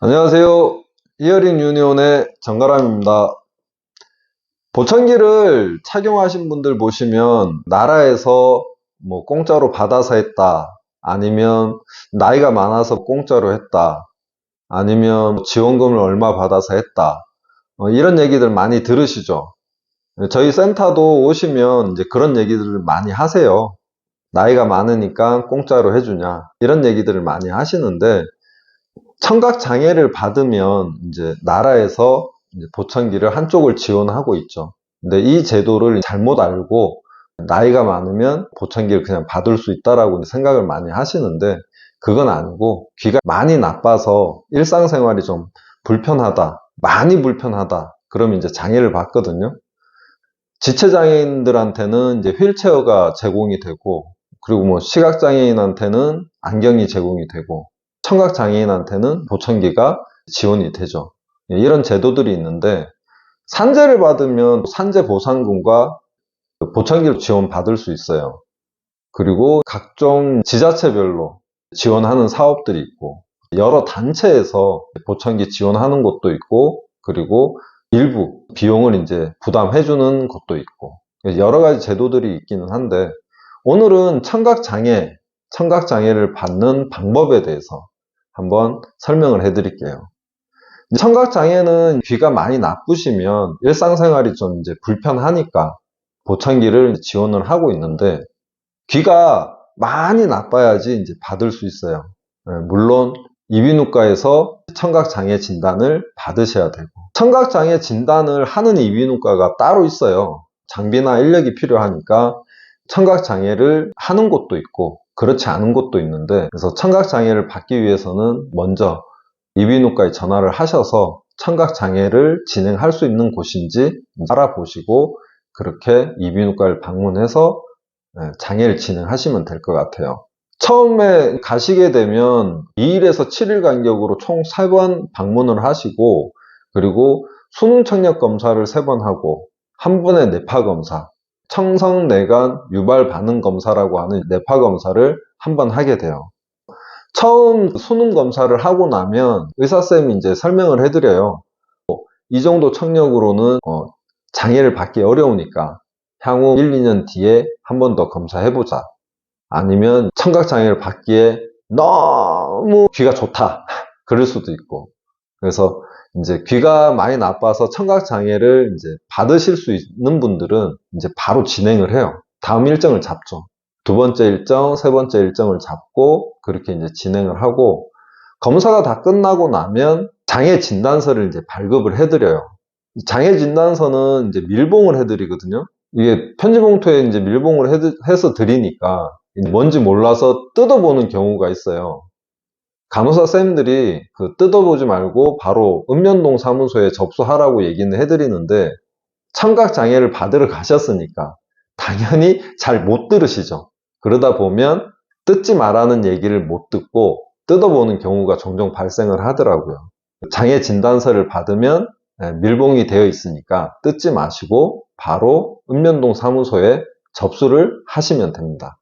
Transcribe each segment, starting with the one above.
안녕하세요. 히어링 유니온의 정가람입니다. 보청기를 착용하신 분들 보시면 나라에서 공짜로 받아서 했다, 아니면 나이가 많아서 공짜로 했다, 아니면 지원금을 얼마 받아서 했다, 이런 얘기들 많이 들으시죠? 저희 센터도 오시면 이제 그런 얘기들을 많이 하세요. 나이가 많으니까 공짜로 해주냐, 이런 얘기들을 많이 하시는데, 청각장애를 받으면 이제 나라에서 이제 보청기를 한쪽을 지원하고 있죠. 근데 이 제도를 잘못 알고 나이가 많으면 보청기를 그냥 받을 수 있다라고 생각을 많이 하시는데, 그건 아니고, 귀가 많이 나빠서 일상생활이 좀 불편하다, 많이 불편하다, 그러면 이제 장애를 받거든요. 지체장애인들한테는 이제 휠체어가 제공이 되고, 그리고 시각장애인한테는 안경이 제공이 되고, 청각장애인한테는 보청기가 지원이 되죠. 이런 제도들이 있는데, 산재를 받으면 산재 보상금과 보청기를 지원받을 수 있어요. 그리고 각종 지자체별로 지원하는 사업들이 있고, 여러 단체에서 보청기 지원하는 곳도 있고, 그리고 일부 비용을 이제 부담해주는 곳도 있고, 여러 가지 제도들이 있기는 한데, 오늘은 청각장애를 받는 방법에 대해서 한번 설명을 해드릴게요. 청각장애는 귀가 많이 나쁘시면 일상생활이 좀 이제 불편하니까 보청기를 지원을 하고 있는데, 귀가 많이 나빠야지 이제 받을 수 있어요. 물론 이비인후과에서 청각장애 진단을 받으셔야 되고, 청각장애 진단을 하는 이비인후과가 따로 있어요. 장비나 인력이 필요하니까 청각장애를 하는 곳도 있고 그렇지 않은 곳도 있는데, 그래서 청각장애를 받기 위해서는 먼저 이비인후과에 전화를 하셔서 청각장애를 진행할 수 있는 곳인지 알아보시고, 그렇게 이비인후과를 방문해서 장애를 진행하시면 될 것 같아요. 처음에 가시게 되면 2일에서 7일 간격으로 총 3번 방문을 하시고, 그리고 수능 청력 검사를 3번 하고, 한 번의 뇌파 검사, 청성내관 유발 반응 검사라고 하는 뇌파 검사를 한 번 하게 돼요. 처음 수능 검사를 하고 나면 의사쌤이 이제 설명을 해드려요. 이 정도 청력으로는 장애를 받기 어려우니까 향후 1, 2년 뒤에 한 번 더 검사해보자. 아니면 청각장애를 받기에 너무 귀가 좋다, 그럴 수도 있고. 그래서 이제 귀가 많이 나빠서 청각장애를 이제 받으실 수 있는 분들은 이제 바로 진행을 해요. 다음 일정을 잡죠. 두 번째 일정, 세 번째 일정을 잡고 그렇게 이제 진행을 하고, 검사가 다 끝나고 나면 장애 진단서를 이제 발급을 해드려요. 장애 진단서는 이제 밀봉을 해드리거든요. 이게 편지봉투에 이제 밀봉을 해서 드리니까 뭔지 몰라서 뜯어보는 경우가 있어요. 간호사 쌤들이 뜯어보지 말고 바로 읍면동 사무소에 접수하라고 얘기는 해드리는데, 청각장애를 받으러 가셨으니까 당연히 잘 못 들으시죠. 그러다 보면 뜯지 말라는 얘기를 못 듣고 뜯어보는 경우가 종종 발생을 하더라고요. 장애 진단서를 받으면 밀봉이 되어 있으니까 뜯지 마시고 바로 읍면동 사무소에 접수를 하시면 됩니다.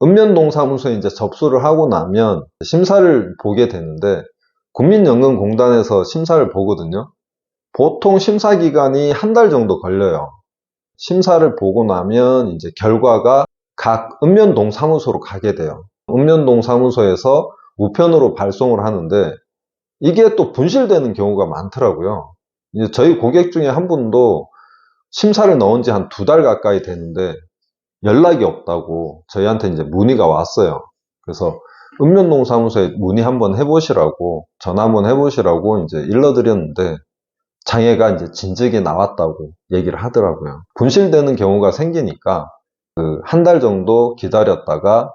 읍면동 사무소에 이제 접수를 하고 나면 심사를 보게 되는데, 국민연금공단에서 심사를 보거든요. 보통 심사 기간이 한 달 정도 걸려요. 심사를 보고 나면 이제 결과가 각 읍면동 사무소로 가게 돼요. 읍면동 사무소에서 우편으로 발송을 하는데, 이게 또 분실되는 경우가 많더라고요. 이제 저희 고객 중에 한 분도 심사를 넣은 지 한 2달 가까이 되는데 연락이 없다고 저희한테 이제 문의가 왔어요. 그래서 읍면동 사무소에 문의 한번 해보시라고, 전화 한번 해보시라고 이제 일러드렸는데, 장애가 이제 진즉에 나왔다고 얘기를 하더라고요. 분실되는 경우가 생기니까 한 달 정도 기다렸다가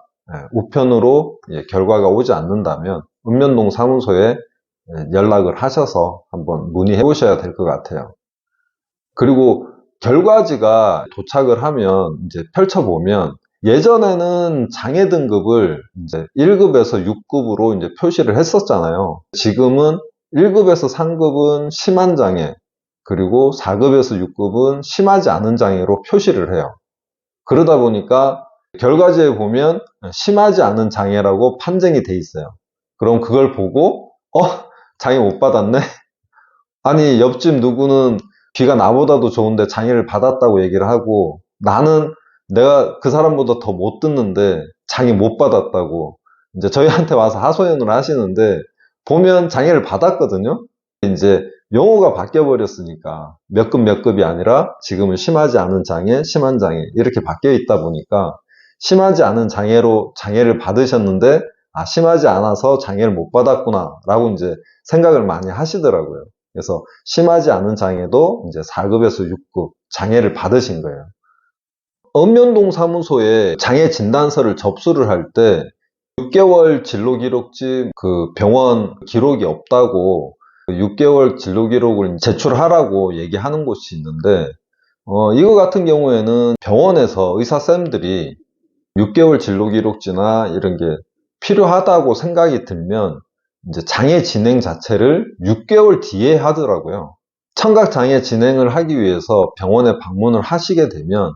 우편으로 결과가 오지 않는다면 읍면동 사무소에 연락을 하셔서 한번 문의해 보셔야 될 것 같아요. 그리고 결과지가 도착을 하면 이제 펼쳐보면, 예전에는 장애 등급을 이제 1급에서 6급으로 이제 표시를 했었잖아요. 지금은 1급에서 3급은 심한 장애, 그리고 4급에서 6급은 심하지 않은 장애로 표시를 해요. 그러다 보니까 결과지에 보면 심하지 않은 장애라고 판정이 돼 있어요. 그럼 그걸 보고 장애 못 받았네? 아니, 옆집 누구는 귀가 나보다도 좋은데 장애를 받았다고 얘기를 하고, 나는 내가 그 사람보다 더 못 듣는데 장애 못 받았다고 이제 저희한테 와서 하소연을 하시는데, 보면 장애를 받았거든요? 이제 용어가 바뀌어 버렸으니까 몇 급 몇 급이 아니라 지금은 심하지 않은 장애, 심한 장애 이렇게 바뀌어 있다 보니까, 심하지 않은 장애로 장애를 받으셨는데 심하지 않아서 장애를 못 받았구나 라고 이제 생각을 많이 하시더라고요. 그래서 심하지 않은 장애도 이제 4급에서 6급 장애를 받으신 거예요. 읍면동 사무소에 장애 진단서를 접수를 할 때 6개월 진로 기록지 그 병원 기록이 없다고 6개월 진로 기록을 제출하라고 얘기하는 곳이 있는데, 이거 같은 경우에는 병원에서 의사쌤들이 6개월 진로 기록지나 이런 게 필요하다고 생각이 들면 이제 장애 진행 자체를 6개월 뒤에 하더라고요. 청각 장애 진행을 하기 위해서 병원에 방문을 하시게 되면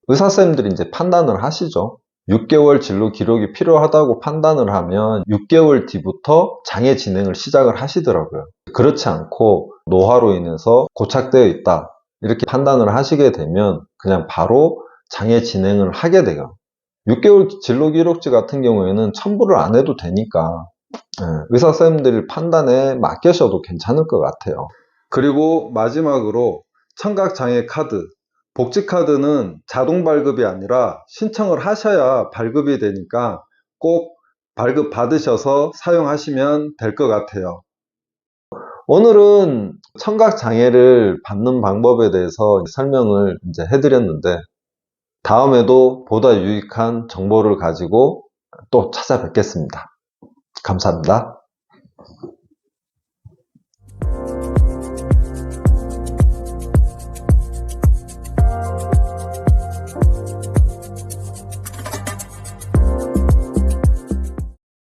의사쌤들이 이제 판단을 하시죠. 6개월 진로 기록이 필요하다고 판단을 하면 6개월 뒤부터 장애 진행을 시작을 하시더라고요. 그렇지 않고 노화로 인해서 고착되어 있다 이렇게 판단을 하시게 되면 그냥 바로 장애 진행을 하게 돼요. 6개월 진로 기록지 같은 경우에는 첨부를 안 해도 되니까 의사선생님들 판단에 맡기셔도 괜찮을 것 같아요. 그리고 마지막으로 청각장애 카드, 복지카드는 자동 발급이 아니라 신청을 하셔야 발급이 되니까 꼭 발급 받으셔서 사용하시면 될 것 같아요. 오늘은 청각장애를 받는 방법에 대해서 설명을 이제 해드렸는데, 다음에도 보다 유익한 정보를 가지고 또 찾아뵙겠습니다. 감사합니다.